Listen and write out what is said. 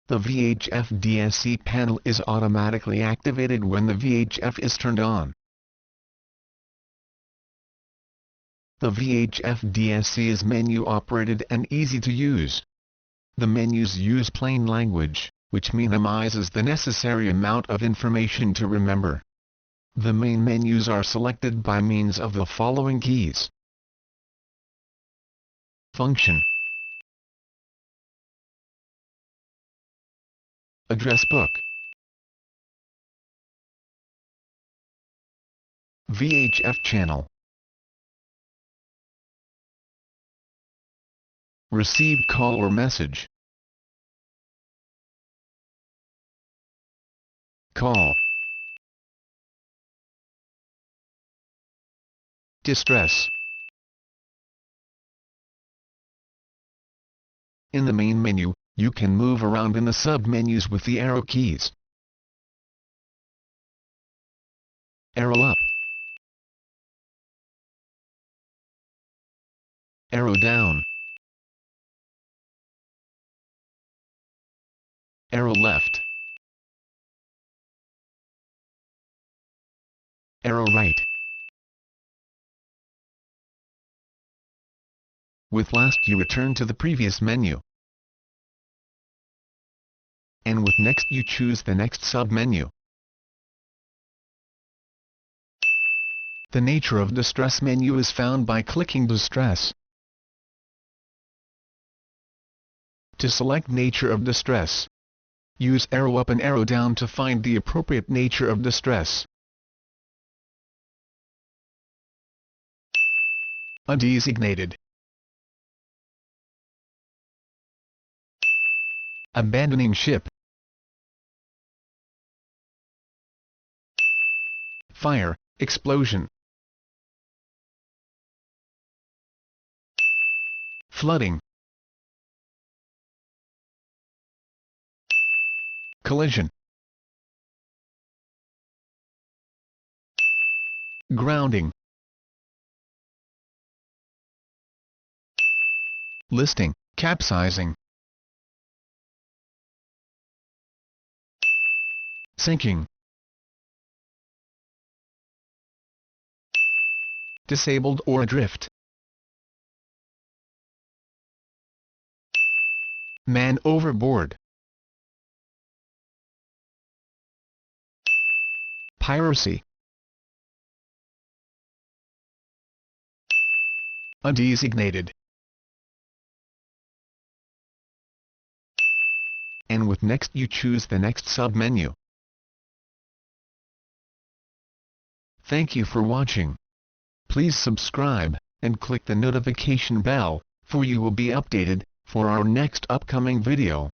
The VHF DSC panel is automatically activated when the VHF is turned on. The VHF DSC is menu-operated and easy to use. The menus use plain language, which minimizes the necessary amount of information to remember. The main menus are selected by means of the following keys. Function, Address book, VHF channel, Received call or message, Call, Distress. In the main menu, you can move around in the sub-menus with the arrow keys. Arrow up, arrow down, arrow left, arrow right. With last you return to the previous menu. And with next you choose the next sub-menu. The nature of distress menu is found by clicking distress. To select nature of distress, use arrow up and arrow down to find the appropriate nature of distress. Undesignated, abandoning ship, fire, explosion, flooding, collision, grounding, listing, capsizing, sinking, disabled or adrift, man overboard, piracy, undesignated. And with next you choose the next sub-menu. Thank you for watching. Please subscribe, and click the notification bell, for you will be updated for our next upcoming video.